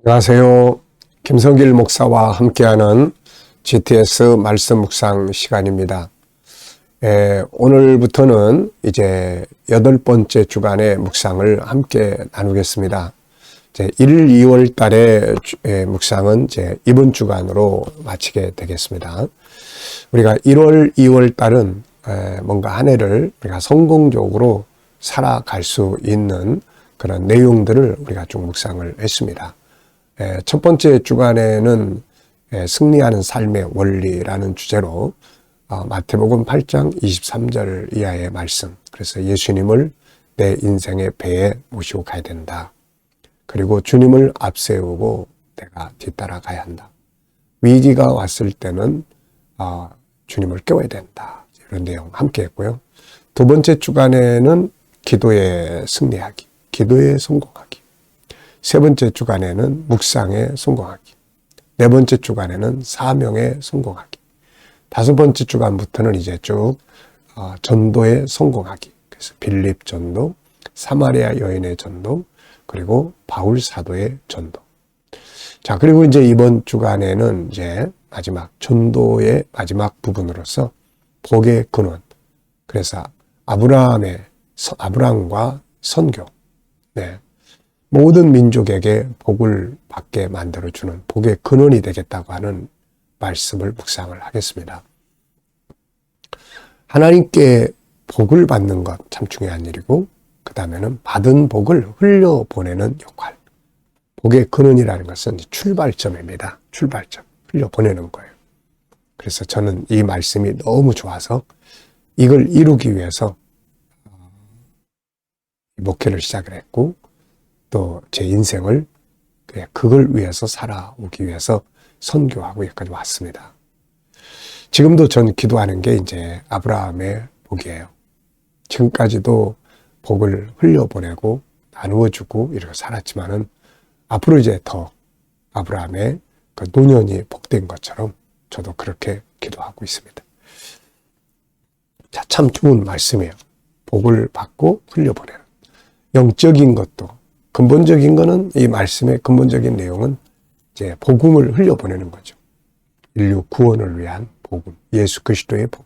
안녕하세요. 김성길 목사와 함께하는 GTS 말씀 묵상 시간입니다. 오늘부터는 이제 8번째 주간의 묵상을 함께 나누겠습니다. 이제 1, 2월 달의 묵상은 이제 이번 주간으로 마치게 되겠습니다. 우리가 1월, 2월 달은 뭔가 한 해를 우리가 성공적으로 살아갈 수 있는 그런 내용들을 우리가 쭉 묵상을 했습니다. 첫 번째 주간에는 승리하는 삶의 원리라는 주제로 마태복음 8장 23절 이하의 말씀, 그래서 예수님을 내 인생의 배에 모시고 가야 된다. 그리고 주님을 앞세우고 내가 뒤따라가야 한다. 위기가 왔을 때는 주님을 깨워야 된다. 이런 내용 함께 했고요. 두 번째 주간에는 기도에 승리하기, 기도에 성공하기. 세 번째 주간에는 묵상에 성공하기. 네 번째 주간에는 사명에 성공하기. 다섯 번째 주간부터는 이제 쭉 전도에 성공하기. 그래서 빌립 전도, 사마리아 여인의 전도, 그리고 바울 사도의 전도. 자, 그리고 이제 이번 주간에는 이제 마지막 전도의 마지막 부분으로서 복의 근원. 그래서 아브라함과 선교. 네. 모든 민족에게 복을 받게 만들어주는 복의 근원이 되겠다고 하는 말씀을 묵상을 하겠습니다. 하나님께 복을 받는 것 참 중요한 일이고, 그 다음에는 받은 복을 흘려보내는 역할. 복의 근원이라는 것은 출발점입니다. 출발점. 흘려보내는 거예요. 그래서 저는 이 말씀이 너무 좋아서 이걸 이루기 위해서 목회를 시작을 했고, 또 제 인생을 그걸 위해서 살아오기 위해서 선교하고 여기까지 왔습니다. 지금도 전 기도하는 게 이제 아브라함의 복이에요. 지금까지도 복을 흘려보내고 나누어주고 이렇게 살았지만은 앞으로 이제 더 아브라함의 그 노년이 복된 것처럼 저도 그렇게 기도하고 있습니다. 자, 참 좋은 말씀이에요. 복을 받고 흘려보내는. 영적인 것도 근본적인 거는 이 말씀의 근본적인 내용은 이제 복음을 흘려보내는 거죠. 인류 구원을 위한 복음, 예수 그리스도의 복음.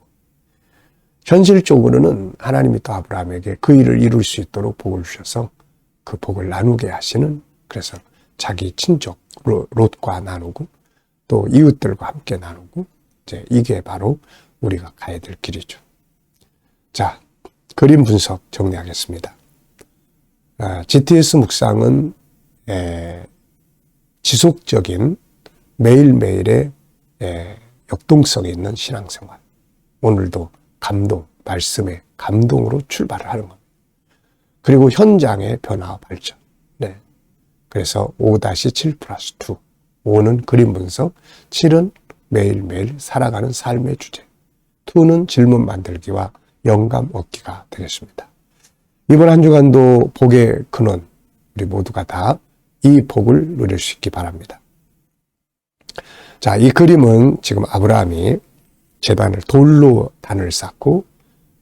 현실적으로는 하나님이 또 아브라함에게 그 일을 이룰 수 있도록 복을 주셔서 그 복을 나누게 하시는, 그래서 자기 친족 롯과 나누고 또 이웃들과 함께 나누고, 이제 이게 바로 우리가 가야 될 길이죠. 자, 그림 분석 정리하겠습니다. GTS 묵상은 지속적인 매일매일의 역동성이 있는 신앙생활. 오늘도 감동, 말씀의 감동으로 출발을 하는 겁니다. 그리고 현장의 변화와 발전. 네. 그래서 5-7+2. 5는 그림 분석, 7은 매일매일 살아가는 삶의 주제, 2는 질문 만들기와 영감 얻기가 되겠습니다. 이번 한 주간도 복의 근원, 우리 모두가 다 이 복을 누릴 수 있기 바랍니다. 자, 이 그림은 지금 아브라함이 돌로 단을 쌓고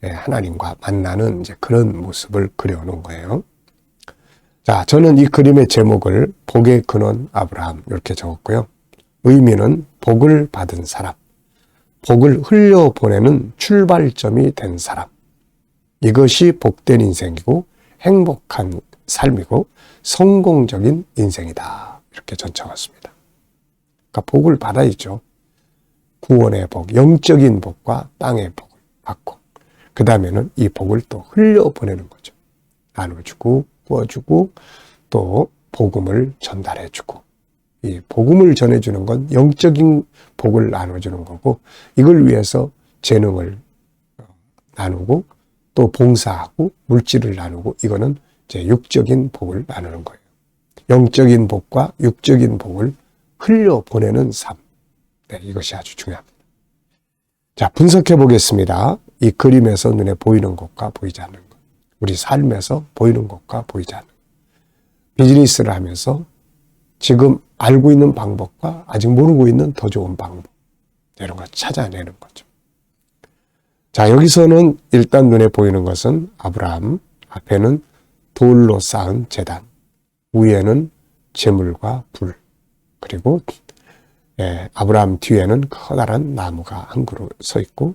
하나님과 만나는 이제 그런 모습을 그려놓은 거예요. 자, 저는 이 그림의 제목을 복의 근원 아브라함 이렇게 적었고요. 의미는 복을 받은 사람, 복을 흘려보내는 출발점이 된 사람. 이것이 복된 인생이고 행복한 삶이고 성공적인 인생이다. 이렇게 전 적었습니다. 그러니까 복을 받아야죠. 구원의 복, 영적인 복과 땅의 복을 받고, 그 다음에는 이 복을 또 흘려보내는 거죠. 나눠주고 구워주고 또 복음을 전달해주고, 이 복음을 전해주는 건 영적인 복을 나눠주는 거고, 이걸 위해서 재능을 나누고 또 봉사하고 물질을 나누고, 이거는 이제 육적인 복을 나누는 거예요. 영적인 복과 육적인 복을 흘려보내는 삶. 네, 이것이 아주 중요합니다. 자, 분석해 보겠습니다. 이 그림에서 눈에 보이는 것과 보이지 않는 것. 우리 삶에서 보이는 것과 보이지 않는 것. 비즈니스를 하면서 지금 알고 있는 방법과 아직 모르고 있는 더 좋은 방법. 이런 걸 찾아내는 거죠. 자, 여기서는 일단 눈에 보이는 것은 아브라함, 앞에는 돌로 쌓은 제단, 위에는 재물과 불, 그리고 아브라함 뒤에는 커다란 나무가 한 그루 서 있고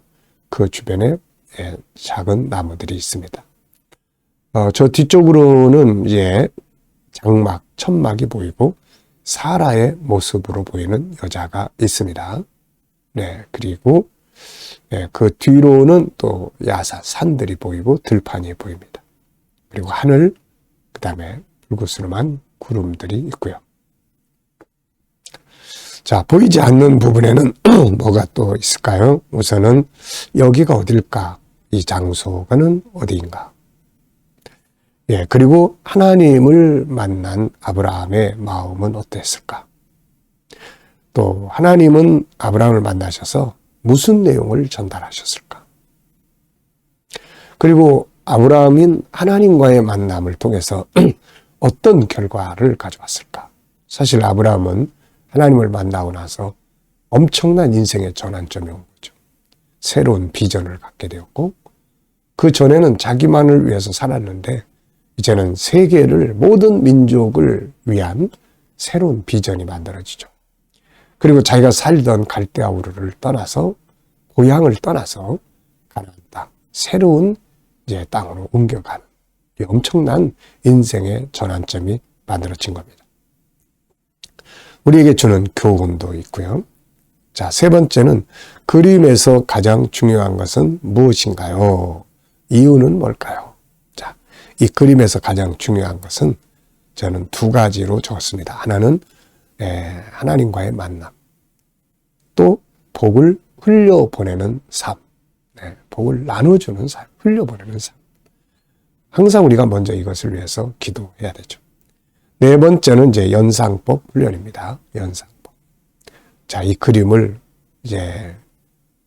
그 주변에 작은 나무들이 있습니다. 저 뒤쪽으로는 이제 장막, 천막이 보이고 사라의 모습으로 보이는 여자가 있습니다. 네, 그리고 그 뒤로는 또 야사, 산들이 보이고 들판이 보입니다. 그리고 하늘, 그 다음에 불구스름한 구름들이 있고요. 자, 보이지 않는 부분에는 뭐가 또 있을까요? 우선은 여기가 어딜까? 이 장소가는 어디인가? 그리고 하나님을 만난 아브라함의 마음은 어땠을까? 또 하나님은 아브라함을 만나셔서 무슨 내용을 전달하셨을까? 그리고 아브라함인 하나님과의 만남을 통해서 어떤 결과를 가져왔을까? 사실 아브라함은 하나님을 만나고 나서 엄청난 인생의 전환점이 온 거죠. 새로운 비전을 갖게 되었고, 그 전에는 자기만을 위해서 살았는데 이제는 세계를, 모든 민족을 위한 새로운 비전이 만들어지죠. 그리고 자기가 살던 갈대아 우르를 떠나서, 고향을 떠나서 가나안 땅, 새로운 이제 땅으로 옮겨가는 이 엄청난 인생의 전환점이 만들어진 겁니다. 우리에게 주는 교훈도 있고요. 자, 세 번째는 그림에서 가장 중요한 것은 무엇인가요? 이유는 뭘까요? 자, 이 그림에서 가장 중요한 것은 저는 두 가지로 적었습니다. 하나는 하나님과의 만남, 또 복을 흘려보내는 삶, 복을 나눠주는 삶, 흘려보내는 삶. 항상 우리가 먼저 이것을 위해서 기도해야 되죠. 네 번째는 이제 연상법 훈련입니다. 연상법. 자, 이 그림을 이제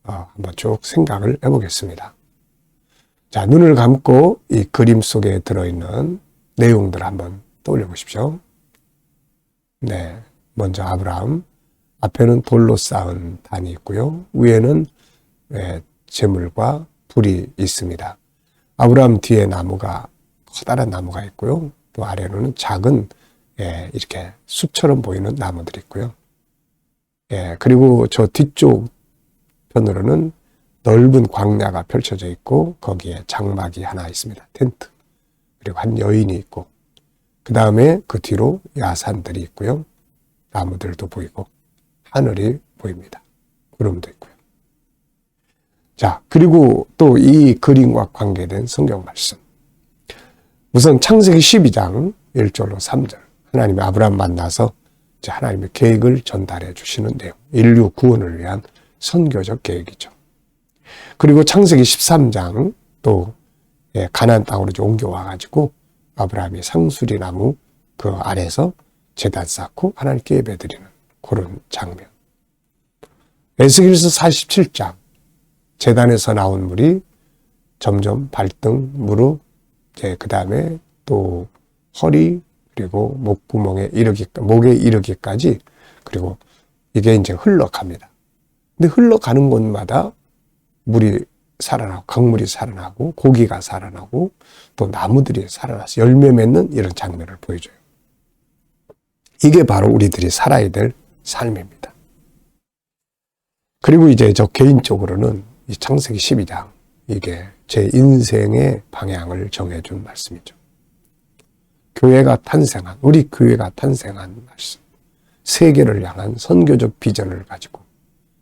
한번 쭉 생각을 해보겠습니다. 자, 눈을 감고 이 그림 속에 들어있는 내용들 한번 떠올려 보십시오. 네, 먼저 아브라함, 앞에는 돌로 쌓은 단이 있고요. 위에는 재물과 불이 있습니다. 아브라함 뒤에 나무가, 커다란 나무가 있고요. 또 아래로는 작은 이렇게 숲처럼 보이는 나무들이 있고요. 그리고 저 뒤쪽 편으로는 넓은 광야가 펼쳐져 있고 거기에 장막이 하나 있습니다. 텐트. 그리고 한 여인이 있고, 그 다음에 그 뒤로 야산들이 있고요. 나무들도 보이고 하늘이 보입니다. 구름도 있고요. 자, 그리고 또 이 그림과 관계된 성경 말씀. 우선 창세기 12장 1절로 3절. 하나님이 아브라함 만나서 이제 하나님의 계획을 전달해 주시는 내용. 인류 구원을 위한 선교적 계획이죠. 그리고 창세기 13장 또 가나안 땅으로 옮겨와 가지고 아브라함이 상수리 나무 그 아래서 제단 쌓고 하나님께 예배드리는 그런 장면. 에스겔서 47장 제단에서 나온 물이 점점 발등, 무릎, 그 다음에 또 허리, 그리고 목구멍에 목에 이르기까지, 그리고 이게 이제 흘러갑니다. 근데 흘러가는 곳마다 물이 살아나고, 강물이 살아나고, 고기가 살아나고, 또 나무들이 살아나서 열매 맺는 이런 장면을 보여줘요. 이게 바로 우리들이 살아야 될 삶입니다. 그리고 이제 저 개인적으로는 이 창세기 12장, 이게 제 인생의 방향을 정해준 말씀이죠. 교회가 탄생한, 우리 교회가 탄생한 말씀. 세계를 향한 선교적 비전을 가지고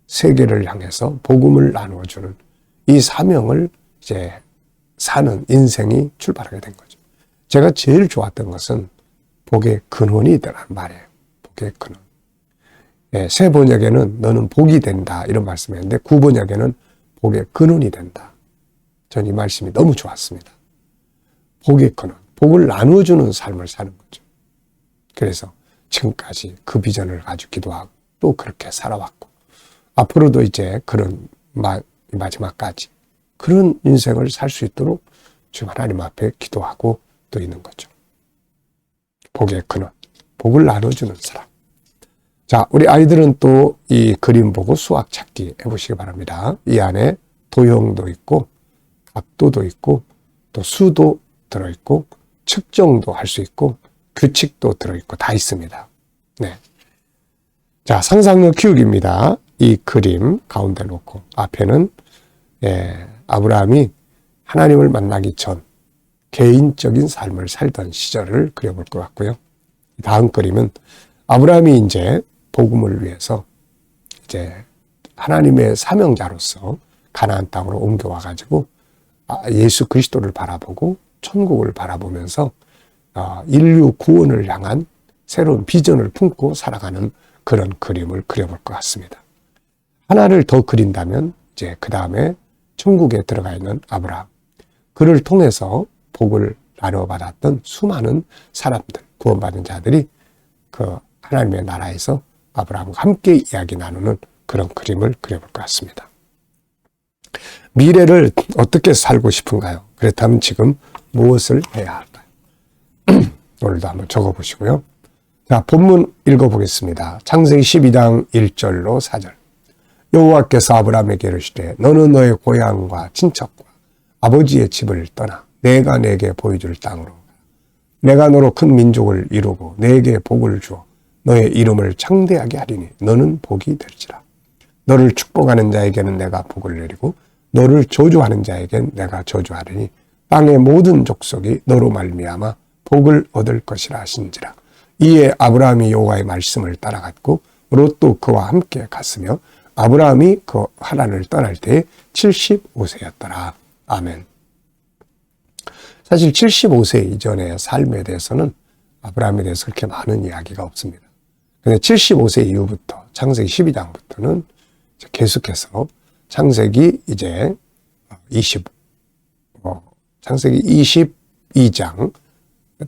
세계를 향해서 복음을 나누어주는 이 사명을 이제 사는 인생이 출발하게 된 거죠. 제가 제일 좋았던 것은 복의 근원이 되라는 말이에요. 복의 근원. 새 번역에는 너는 복이 된다 이런 말씀이었는데, 구번역에는 복의 근원이 된다. 전 이 말씀이 너무 좋았습니다. 복의 근원, 복을 나누어주는 삶을 사는 거죠. 그래서 지금까지 그 비전을 가지고 기도하고 또 그렇게 살아왔고, 앞으로도 이제 그런 마지막까지 그런 인생을 살 수 있도록 지금 하나님 앞에 기도하고 또 있는 거죠. 복의 근원, 복을 나눠주는 사람. 자, 우리 아이들은 또 이 그림 보고 수학 찾기 해보시기 바랍니다. 이 안에 도형도 있고 각도도 있고 또 수도 들어있고 측정도 할 수 있고 규칙도 들어있고 다 있습니다. 네. 자, 상상력 키우기입니다. 이 그림 가운데 놓고 앞에는 아브라함이 하나님을 만나기 전 개인적인 삶을 살던 시절을 그려볼 것 같고요. 다음 그림은 아브라함이 이제 복음을 위해서 이제 하나님의 사명자로서 가나안 땅으로 옮겨와 가지고 예수 그리스도를 바라보고 천국을 바라보면서 인류 구원을 향한 새로운 비전을 품고 살아가는 그런 그림을 그려볼 것 같습니다. 하나를 더 그린다면 이제 그 다음에 천국에 들어가 있는 아브라함, 그를 통해서 복을 나눠받았던 수많은 사람들, 구원받은 자들이 그 하나님의 나라에서 아브라함과 함께 이야기 나누는 그런 그림을 그려볼 것 같습니다. 미래를 어떻게 살고 싶은가요? 그렇다면 지금 무엇을 해야 할까요? 오늘도 한번 적어보시고요. 자, 본문 읽어보겠습니다. 창세기 12장 1절로 4절. 여호와께서 아브라함에게 이르시되 너는 너의 고향과 친척과 아버지의 집을 떠나 내가 내게 보여줄 땅으로 내가 너로 큰 민족을 이루고 내게 복을 주어 너의 이름을 창대하게 하리니 너는 복이 될지라. 너를 축복하는 자에게는 내가 복을 내리고 너를 저주하는 자에게는 내가 저주하리니 땅의 모든 족속이 너로 말미암아 복을 얻을 것이라 하신지라. 이에 아브라함이 여호와의 말씀을 따라갔고 롯도 그와 함께 갔으며 아브라함이 그 하란을 떠날 때에 75세였더라. 아멘. 사실 75세 이전의 삶에 대해서는 아브라함에 대해서 그렇게 많은 이야기가 없습니다. 근데 75세 이후부터 창세기 12장부터는 계속해서 창세기 이제 창세기 22장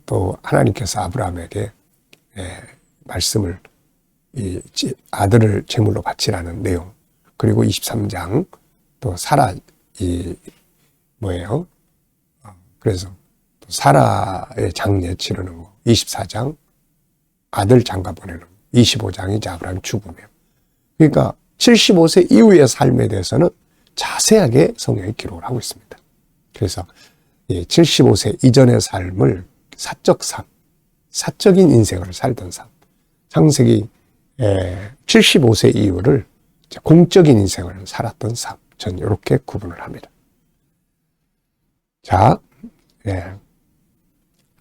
또 하나님께서 아브라함에게 말씀을 아들을 제물로 바치라는 내용, 그리고 23장 또 사라 그래서 또 사라의 장례 치르는 거, 24장 아들 장가 보내는 거, 25장이 이제 아브라함 죽음이에요. 그러니까 75세 이후의 삶에 대해서는 자세하게 성경이 기록을 하고 있습니다. 그래서 75세 이전의 삶을 사적 삶, 사적인 인생을 살던 삶, 창세기 75세 이후를 공적인 인생을 살았던 삶, 전 이렇게 구분을 합니다. 자,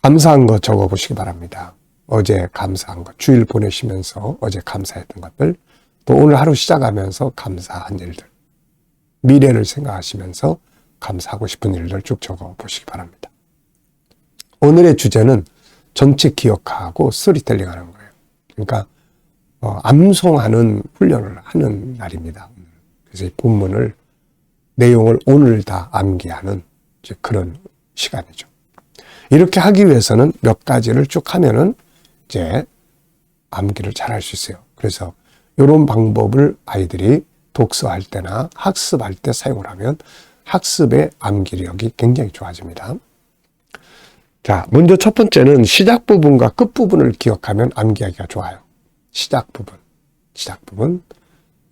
감사한 거 적어보시기 바랍니다. 어제 감사한 것, 주일 보내시면서 어제 감사했던 것들, 또 오늘 하루 시작하면서 감사한 일들, 미래를 생각하시면서 감사하고 싶은 일들 쭉 적어보시기 바랍니다. 오늘의 주제는 전체 기억하고 스토리텔링 하는 거예요. 그러니까 암송하는 훈련을 하는 날입니다. 그래서 이 본문을, 내용을 오늘 다 암기하는 이제 그런 시간이죠. 이렇게 하기 위해서는 몇 가지를 쭉 하면은 이제 암기를 잘 할 수 있어요. 그래서 이런 방법을 아이들이 독서할 때나 학습할 때 사용을 하면 학습의 암기력이 굉장히 좋아집니다. 자, 먼저 첫 번째는 시작 부분과 끝 부분을 기억하면 암기하기가 좋아요. 시작 부분.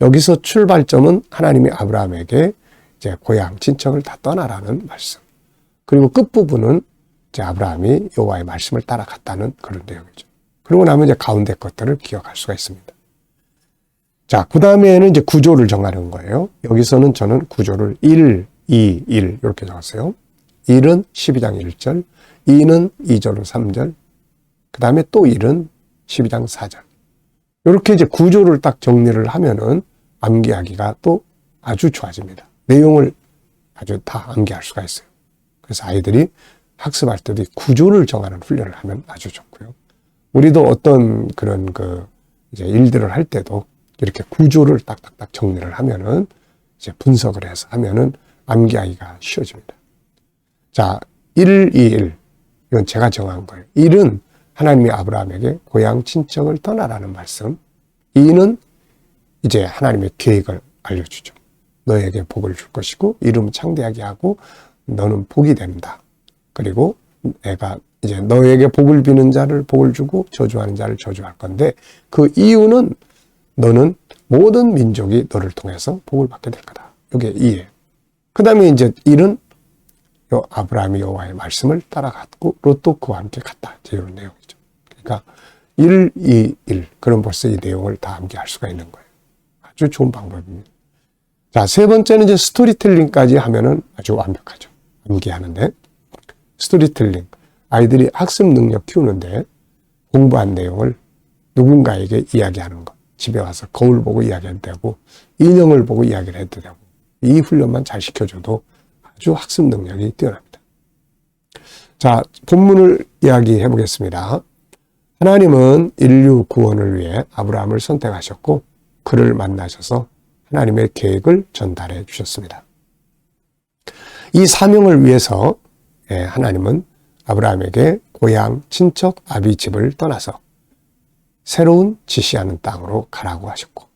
여기서 출발점은 하나님이 아브라함에게 이제 고향, 친척을 다 떠나라는 말씀. 그리고 끝 부분은 이제 아브라함이 여호와의 말씀을 따라갔다는 그런 내용이죠. 그러고 나면 이제 가운데 것들을 기억할 수가 있습니다. 자, 그 다음에는 이제 구조를 정하는 거예요. 여기서는 저는 구조를 1, 2, 1 이렇게 적었어요. 1은 12장 1절, 2는 2절로 3절, 그 다음에 또 1은 12장 4절. 이렇게 이제 구조를 딱 정리를 하면은 암기하기가 또 아주 좋아집니다. 내용을 아주 다 암기할 수가 있어요. 그래서 아이들이 학습할 때도 구조를 정하는 훈련을 하면 아주 좋고요. 우리도 어떤 그런 이제 일들을 할 때도 이렇게 구조를 딱딱딱 정리를 하면은 이제 분석을 해서 하면은 암기하기가 쉬워집니다. 자, 1, 2, 1. 이건 제가 정한 거예요. 1은 하나님이 아브라함에게 고향 친척을 떠나라는 말씀. 2는 이제 하나님의 계획을 알려주죠. 너에게 복을 줄 것이고 이름 창대하게 하고 너는 복이 된다. 그리고 내가 이제 너에게 복을 비는 자를 복을 주고 저주하는 자를 저주할 건데 그 이유는 너는 모든 민족이 너를 통해서 복을 받게 될 거다. 이게 2예요. 그 다음에 이제 1은 아브라함이 여호와의 말씀을 따라갔고 롯도 그와 함께 갔다. 이런 내용이죠. 그러니까 1, 2, 1. 그럼 벌써 이 내용을 다 암기할 수가 있는 거예요. 아주 좋은 방법입니다. 자, 세 번째는 이제 스토리텔링까지 하면은 아주 완벽하죠. 암기하는데. 스토리텔링. 아이들이 학습 능력 키우는데 공부한 내용을 누군가에게 이야기하는 것. 집에 와서 거울 보고 이야기해도 되고, 인형을 보고 이야기를 해도 되고, 이 훈련만 잘 시켜줘도 아주 학습 능력이 뛰어납니다. 자, 본문을 이야기해 보겠습니다. 하나님은 인류 구원을 위해 아브라함을 선택하셨고, 그를 만나셔서 하나님의 계획을 전달해 주셨습니다. 이 사명을 위해서 하나님은 아브라함에게 고향, 친척, 아비 집을 떠나서 새로운 지시하는 땅으로 가라고 하셨고,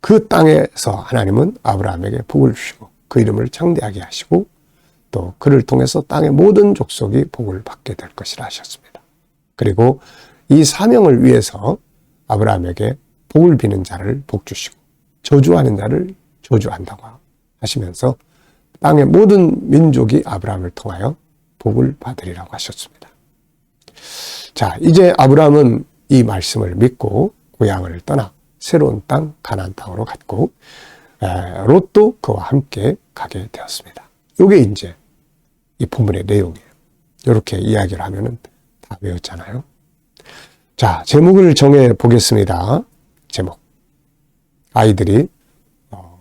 그 땅에서 하나님은 아브라함에게 복을 주시고 그 이름을 창대하게 하시고 또 그를 통해서 땅의 모든 족속이 복을 받게 될 것이라 하셨습니다. 그리고 이 사명을 위해서 아브라함에게 복을 비는 자를 복 주시고 저주하는 자를 저주한다고 하시면서 땅의 모든 민족이 아브라함을 통하여 복을 받으리라고 하셨습니다. 자, 이제 아브라함은 이 말씀을 믿고 고향을 떠나 새로운 땅 가나안 땅으로 갔고 롯도 그와 함께 가게 되었습니다. 이게 이제 이 본문의 내용이에요. 이렇게 이야기를 하면은 다 외웠잖아요. 자, 제목을 정해 보겠습니다. 제목. 아이들이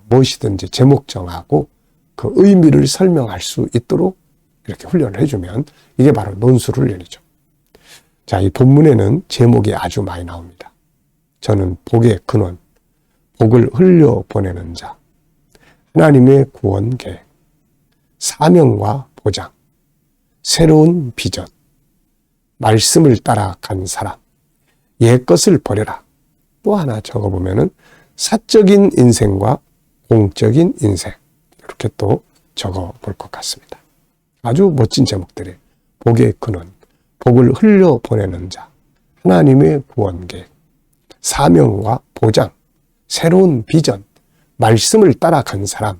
무엇이든지 제목 정하고 그 의미를 설명할 수 있도록 이렇게 훈련을 해주면 이게 바로 논술 훈련이죠. 자, 이 본문에는 제목이 아주 많이 나옵니다. 저는 복의 근원, 복을 흘려보내는 자, 하나님의 구원 계획, 사명과 보장, 새로운 비전, 말씀을 따라 간 사람, 옛것을 버려라. 또 하나 적어보면은 사적인 인생과 공적인 인생, 이렇게 또 적어볼 것 같습니다. 아주 멋진 제목들이에요. 복의 근원, 복을 흘려보내는 자, 하나님의 구원 계획, 사명과 보장, 새로운 비전, 말씀을 따라간 사람,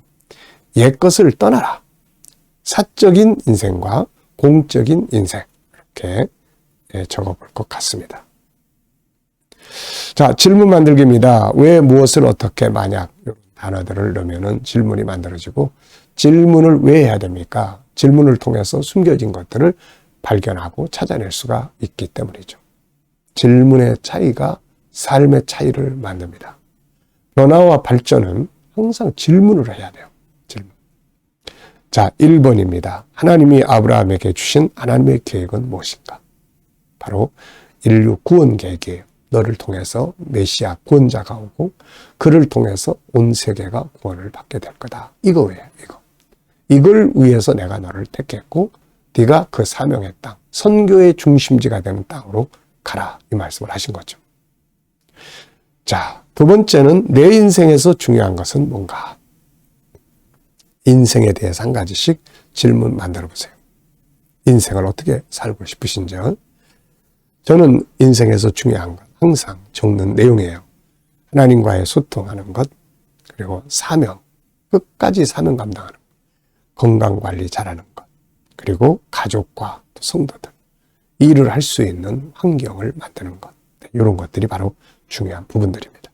옛것을 떠나라. 사적인 인생과 공적인 인생, 이렇게 적어볼 것 같습니다. 자, 질문 만들기입니다. 왜, 무엇을, 어떻게, 만약 이런 단어들을 넣으면 질문이 만들어지고 질문을 왜 해야 됩니까? 질문을 통해서 숨겨진 것들을 발견하고 찾아낼 수가 있기 때문이죠. 질문의 차이가 삶의 차이를 만듭니다. 변화와 발전은 항상 질문을 해야 돼요. 질문. 자, 1번입니다. 하나님이 아브라함에게 주신 하나님의 계획은 무엇인가? 바로 인류 구원 계획이에요. 너를 통해서 메시아 구원자가 오고 그를 통해서 온 세계가 구원을 받게 될 거다. 이거예요. 이거. 이걸 위해서 내가 너를 택했고 네가 그 사명의 땅, 선교의 중심지가 되는 땅으로 가라. 이 말씀을 하신 거죠. 자, 두 번째는 내 인생에서 중요한 것은 뭔가? 인생에 대해서 한 가지씩 질문 만들어 보세요. 인생을 어떻게 살고 싶으신지요? 저는 인생에서 중요한 것 항상 적는 내용이에요. 하나님과의 소통하는 것, 그리고 사명, 끝까지 사명 감당하는 것, 건강관리 잘하는 것, 그리고 가족과 또 성도들, 일을 할 수 있는 환경을 만드는 것, 이런 것들이 바로 중요한 부분들입니다.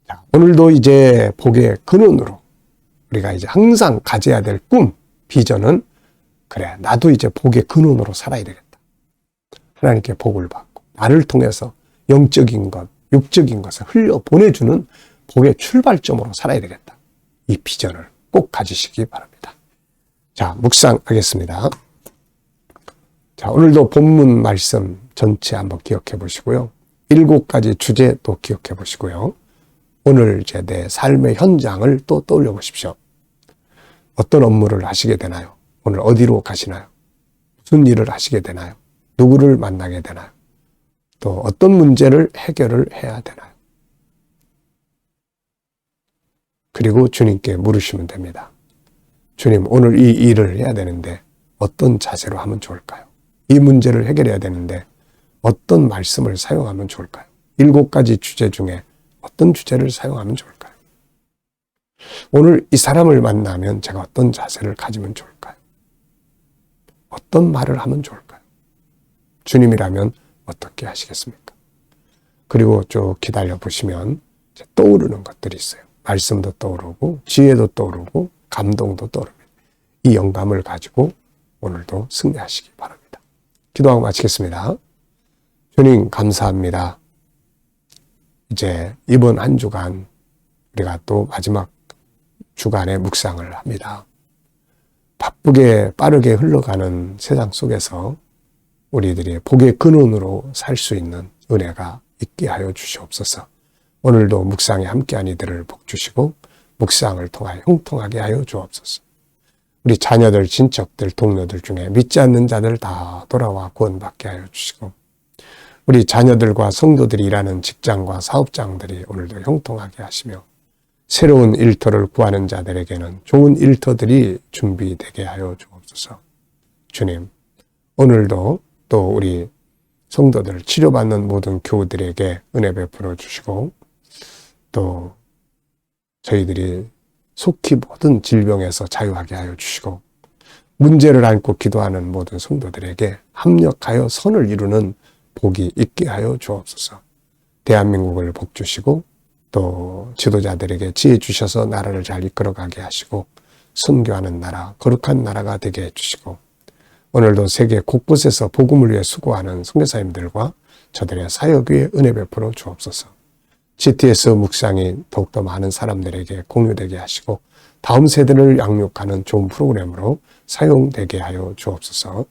자, 오늘도 이제 복의 근원으로 우리가 이제 항상 가져야 될 꿈, 비전은 그래, 나도 이제 복의 근원으로 살아야 되겠다. 하나님께 복을 받고 나를 통해서 영적인 것, 육적인 것을 흘려보내주는 복의 출발점으로 살아야 되겠다. 이 비전을 꼭 가지시기 바랍니다. 자, 묵상하겠습니다. 자, 오늘도 본문 말씀 전체 한번 기억해 보시고요. 7가지 주제 또 기억해 보시고요. 오늘 이제 내 삶의 현장을 또 떠올려 보십시오. 어떤 업무를 하시게 되나요? 오늘 어디로 가시나요? 무슨 일을 하시게 되나요? 누구를 만나게 되나요? 또 어떤 문제를 해결을 해야 되나요? 그리고 주님께 물으시면 됩니다. 주님, 오늘 이 일을 해야 되는데 어떤 자세로 하면 좋을까요? 이 문제를 해결해야 되는데 어떤 말씀을 사용하면 좋을까요? 7가지 주제 중에 어떤 주제를 사용하면 좋을까요? 오늘 이 사람을 만나면 제가 어떤 자세를 가지면 좋을까요? 어떤 말을 하면 좋을까요? 주님이라면 어떻게 하시겠습니까? 그리고 쭉 기다려 보시면 떠오르는 것들이 있어요. 말씀도 떠오르고 지혜도 떠오르고 감동도 떠오릅니다. 이 영감을 가지고 오늘도 승리하시기 바랍니다. 기도하고 마치겠습니다. 주님 감사합니다. 이제 이번 한 주간 우리가 또 마지막 주간에 묵상을 합니다. 바쁘게 빠르게 흘러가는 세상 속에서 우리들이 복의 근원으로 살 수 있는 은혜가 있게 하여 주시옵소서. 오늘도 묵상에 함께한 이들을 복 주시고 묵상을 통하여 형통하게 하여 주옵소서. 우리 자녀들, 친척들, 동료들 중에 믿지 않는 자들 다 돌아와 구원받게 하여 주시고 우리 자녀들과 성도들이 일하는 직장과 사업장들이 오늘도 형통하게 하시며 새로운 일터를 구하는 자들에게는 좋은 일터들이 준비되게 하여 주옵소서. 주님, 오늘도 또 우리 성도들 치료받는 모든 교우들에게 은혜 베풀어 주시고 또 저희들이 속히 모든 질병에서 자유하게 하여 주시고 문제를 안고 기도하는 모든 성도들에게 합력하여 선을 이루는 복이 있게 하여 주옵소서. 대한민국을 복 주시고 또 지도자들에게 지혜 주셔서 나라를 잘 이끌어가게 하시고 선교하는 나라, 거룩한 나라가 되게 해주시고 오늘도 세계 곳곳에서 복음을 위해 수고하는 선교사님들과 저들의 사역 위에 은혜 베풀어 주옵소서. GTS 묵상이 더욱더 많은 사람들에게 공유되게 하시고 다음 세대를 양육하는 좋은 프로그램으로 사용되게 하여 주옵소서.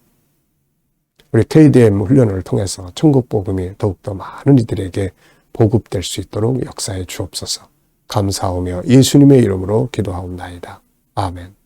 우리 KDM 훈련을 통해서 천국 복음이 더욱더 많은 이들에게 보급될 수 있도록 역사해 주옵소서. 감사하며 예수님의 이름으로 기도하옵나이다. 아멘.